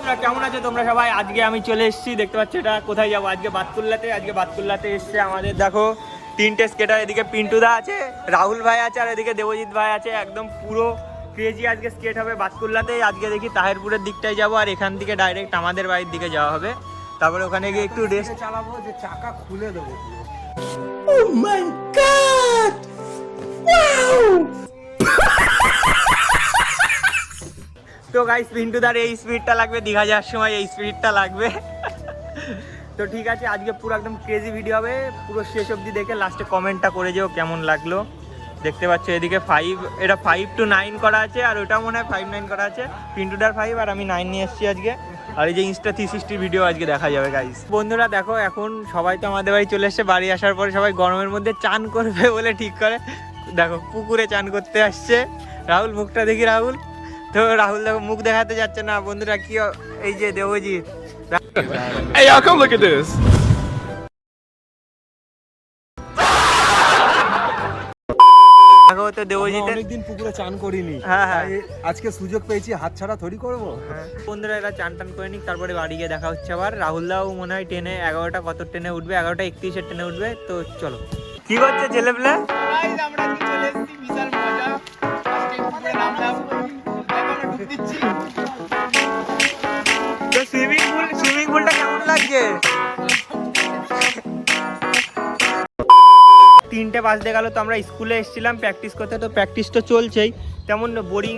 বন্ধুরা কেমন আছে তোমরা সবাই? আজকে আমি চলে এসেছি, দেখতে পাচ্ছ এটা কোথায় যাবো, আজকে বাতকুল্লাতে এসছে আমাদের দেখো তিনটে স্কেটার। এদিকে পিন্টুদা আছে, রাহুল ভাই আছে, আর এদিকে দেবজিৎ ভাই আছে। একদম পুরো ক্রেজি আজকে স্কেট হবে বাতকুল্লাতে। আজকে দেখি তাহেরপুরের দিকটায় যাবো, আর এখান থেকে ডাইরেক্ট আমাদের বাড়ির দিকে যাওয়া হবে। তারপরে ওখানে গিয়ে একটু রেস্ট চালাবো, যে চাকা খুলে দেবো। Oh my God! Wow! তো গাইস পিন্টুদার এই স্পিডটা লাগবে, দীঘা যাওয়ার সময় এই স্পিডটা লাগবে। তো ঠিক আছে, আজকে পুরো একদম ক্রেজি ভিডিও হবে, পুরো শেষ অবধি দেখে লাস্টে কমেন্টটা করে যেও কেমন লাগলো। দেখতে পাচ্ছ এদিকে 5, এটা 5 to 9 করা আছে, আর ওটা মনে হয় 5-9 করা আছে। পিন্টুদার 5 আর আমি 9 নিয়ে এসেছি আজকে। আর এই যে ইনস্টা 360 ভিডিও আজকে দেখা যাবে গাইস। বন্ধুরা দেখো, এখন সবাই তো আমাদের বাড়ি চলে এসছে। বাড়ি আসার পরে সবাই গরমের মধ্যে চান করবে বলে ঠিক করে, দেখো পুকুরে চান করতে আসছে। রাহুল মুখটা দেখি, রাহুল তো রাহুল দেখো মুখ দেখাতে যাচ্ছে না। বন্ধুরা কি, এই যে Debjit, Hey y'all, come look at this. দেখো তো দেবজিৎ অনেকদিন পুকুরে চান করিনি। হ্যাঁ। আজকে সুযোগ পেয়েছি, হাতছাড়া থরি করবো। বন্ধুরা এরা চান টান করে নিক, তারপরে বাড়ি গিয়ে দেখা হচ্ছে আবার। রাহুলদাও মনে হয় ট্রেনে 11টা কত ট্রেনে উঠবে, 11টা 31-এর ট্রেনে উঠবে। তো চলো, কি করছে ছেলেপেলে? আমরা চলে এসেছি, বিশাল মজা। আজকে পুকুরে নামলাম, আমরা ডুব দিচ্ছি। তো সুইমিং পুলটা কেমন লাগছে? 3টে বাজতে গেল, তো আমরা স্কুলে এসেছিলাম প্র্যাকটিস করতে। তো প্র্যাকটিস তো চলছেই, তেমন বোরিং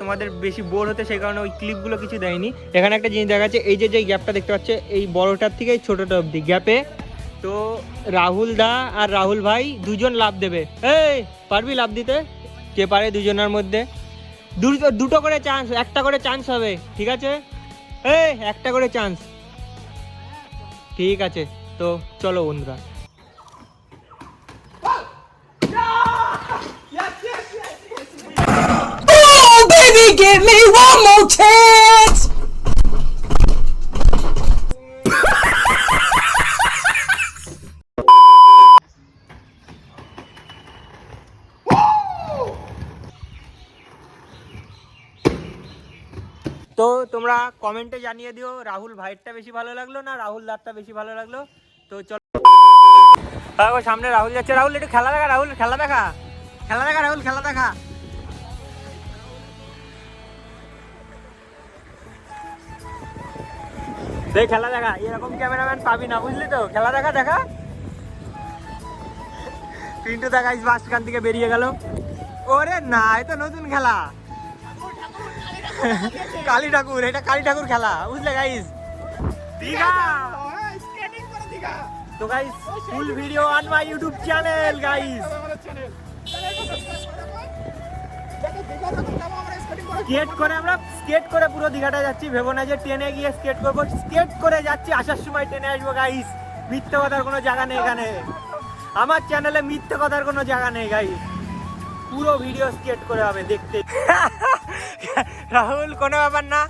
তোমাদের বেশি বোর হতে, সেই কারণে ওই ক্লিপগুলো কিছু দেয়নি। এখানে একটা জিনিস দেখা যাচ্ছে, এই যে গ্যাপটা দেখতে পাচ্ছে, এই বড়টার থেকে এই ছোটোটা অবধি গ্যাপে। তো রাহুল দা আর রাহুল ভাই দুজন লাভ দেবে। এই পারবি লাভ দিতে? কে পারে দুজনের মধ্যে? দুটো করে চান্স, একটা করে চান্স হবে, ঠিক আছে? এই একটা করে চান্স, ঠিক আছে? তো চলো বন্ধুরা। Oh, baby, give me one more chance. তো তোমরা কমেন্টে জানিয়ে দিও রাহুল ভাইয়েরটা বেশি ভালো লাগলো না রাহুল দারটা বেশি ভালো লাগলো। তো চলো, সামনে রাহুল যাচ্ছে। রাহুল একটু খেলা দেখা, রাহুল খেলা দেখা, রাহুল খেলা দেখা। দেখ খেলা দেখা, এরকম ক্যামেরাম্যান পাবি না, বুঝলি তো? খেলা দেখা। পিন্টু দেখা বাসখান থেকে বেরিয়ে গেল। ওরে না, এ তো নতুন খেলা, কালী ঠাকুর, এটা কালী ঠাকুর খেলা, বুঝলে গাইস? দীঘা। তো guys full video on my YouTube channel guys. Skate করে পুরো দীঘাটা যাচ্ছি। ভেবো না যে ট্রেনে গিয়ে স্কেট করবো, স্কেট করে যাচ্ছি, আসার সময় ট্রেনে আসবো গাইস। মিথ্যে কথার কোনো জায়গা নেই এখানে, আমার চ্যানেলে মিথ্যে কথার কোনো জায়গা নেই গাইস। পুরো ভিডিও স্কেট করে হবে দেখতে। রাহুল কোনো ব্যাপার না।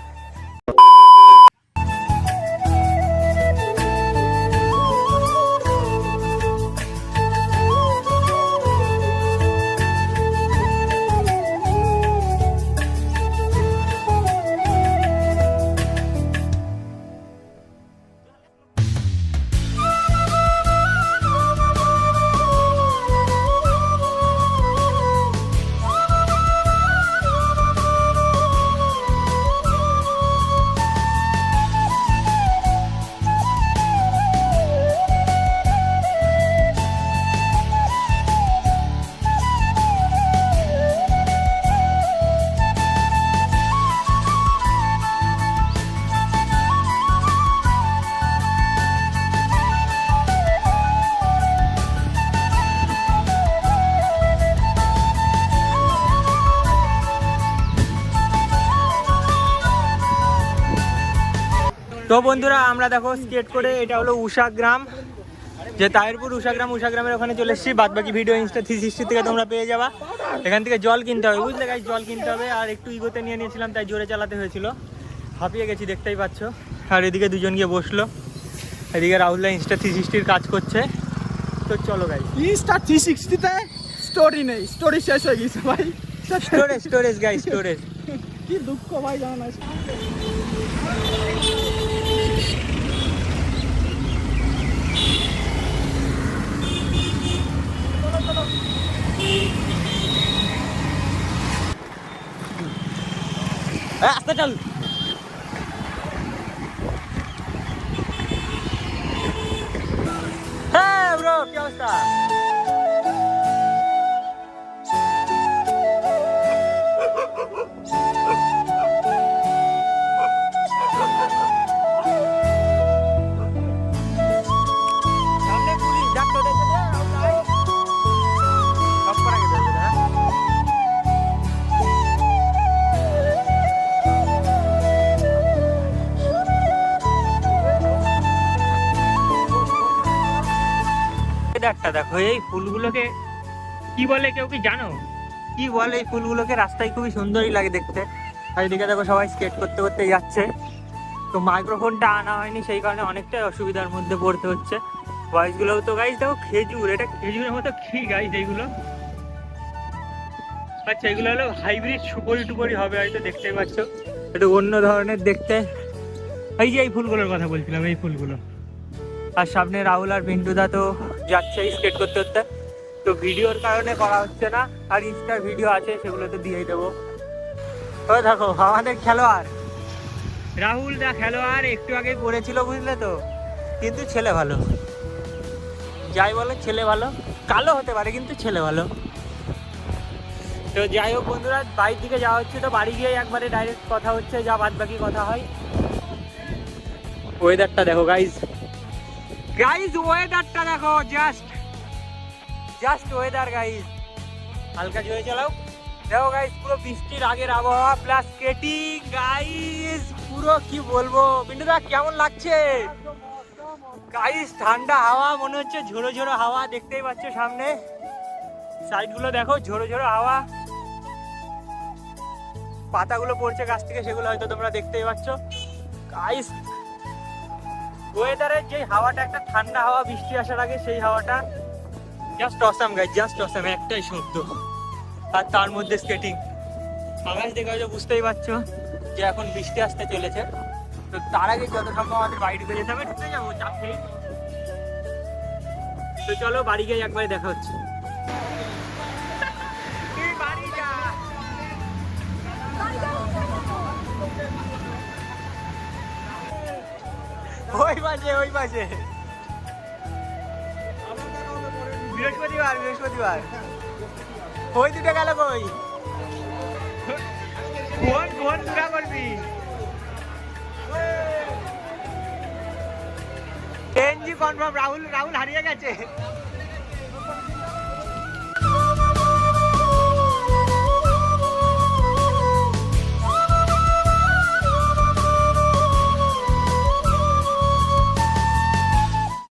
তো বন্ধুরা আমরা দেখো স্কেট করে, এটা হলো উষাগ্রাম, যে তাহেরপুর উষাগ্রামের ওখানে চলে এসেছি। বাদ বাকি ভিডিও ইনস্টা 360 থেকে তোমরা পেয়ে যাবা। এখান থেকে জল কিনতে হবে, বুঝলে গাইস? জল কিনতে হবে, আর একটু ইগোতে নিয়ে নিয়েছিলাম, তাই জোরে চালাতে হয়েছিল, হাঁপিয়ে গেছি দেখতেই পাচ্ছ। আর এদিকে দুজন গিয়ে বসলো, এদিকে রাহুল্লাহ ইনস্টা 360-র কাজ করছে। তো চলো গাইস। ইনস্টা 360-তে স্টোরি নেই, স্টোরি শেষ হয়ে গেছে ভাই। Storage guys, storage. কি দুঃখ ভাই, জানা না। চল। হ্যাঁ ব্রো, কি অবস্থা? সামনে পুলিশ, ডাক্তার দেখে দে, সব করা গেছে, হ্যাঁ। একটা দেখো, এই ফুলগুলোকে কি বলে কেউ কি জানো? কি বলে এই ফুলগুলোকে? রাস্তায় খুবই সুন্দরই লাগে দেখতে। আর এদিকে দেখো সবাই স্কেট করতে করতে যাচ্ছে। তো মাইক্রোফোনটা আনা হয়নি, সেই কারণে অনেকটাই অসুবিধার মধ্যে পড়তে হচ্ছে। ভয়েসগুলোও তো গাইজ দেখো, খেজুর, এটা খেজুরের মতো কি গাইজ এইগুলো? আচ্ছা, এগুলো হলো হাইব্রিড সুপরি টুপরি হবে হয়তো, দেখতেই পাচ্ছ একটু অন্য ধরনের দেখতে। এই যে এই ফুলগুলোর কথা বলছিলাম, এই ফুলগুলো। আর সামনে রাহুল আর পিন্টুদা তো যাচ্ছে স্কেট করতে করতে। তো ভিডিওর কারণে করা হচ্ছে না, আর ইনস্টার ভিডিও আছে সেগুলো তো দিয়েই দেবো। তো দেখো আমাদের খেলোয়াড় রাহুল দা, খেলোয়াড় একটু আগে পড়েছিল বুঝলে তো, কিন্তু ছেলে ভালো। যাই বলে ছেলে ভালো, কালো হতে পারে কিন্তু ছেলে ভালো। তো যাই হোক বন্ধুরা, বাড়ির দিকে যাওয়া হচ্ছে। তো বাড়ি গিয়ে একবারে ডাইরেক্ট কথা হচ্ছে, যা বাদ বাকি কথা হয়। ওয়েদারটা দেখো গাইজ, গাইজ ওয়েদারটা দেখো, জাস্ট ওয়েদার গাইজ। হালকা জোরে চালাও। দেখো গাইজ, পুরো বৃষ্টির আগের আবহাওয়া প্লাস স্কেটিং গাইজ, পুরো কি বলবো। পিন্টুদা কেমন লাগছে গাইজ? ঠান্ডা হাওয়া, মনে হচ্ছে ঝোড়ো ঝোড়ো হাওয়া, দেখতেই পাচ্ছ সামনে সাইড গুলো দেখো, ঝোড়ো ঝোড়ো হাওয়া। পাতাগুলো পড়ছে গাছ থেকে, সেগুলো হয়তো তোমরা দেখতেই পাচ্ছ গাইজ। ওয়েদারের যে হাওয়াটা, একটা ঠান্ডা হাওয়া বৃষ্টি আসার আগে, সেই হাওয়াটা just awesome guys, just awesome, একটাই শব্দ। আর তার মধ্যে স্কেটিং। আকাশ দেখে হয়তো বুঝতেই পারছো যে এখন বৃষ্টি আসতে চলেছে। তো তার আগে যত সম্ভব আমাদের বাড়ি ঢুকে যেতে হবে, ঢুকে যাবো, চাপ নেই। তো চলো বাড়ি গিয়ে একবারে দেখা হচ্ছে। বাড়ি যা, ওই পাশে, ওই পাশে। বৃহস্পতিবার, বৃহস্পতিবার। ওই দুটো গেল কই? ফোন দূরা করবি। এনজি কনফার্ম, রাহুল হারিয়ে গেছে।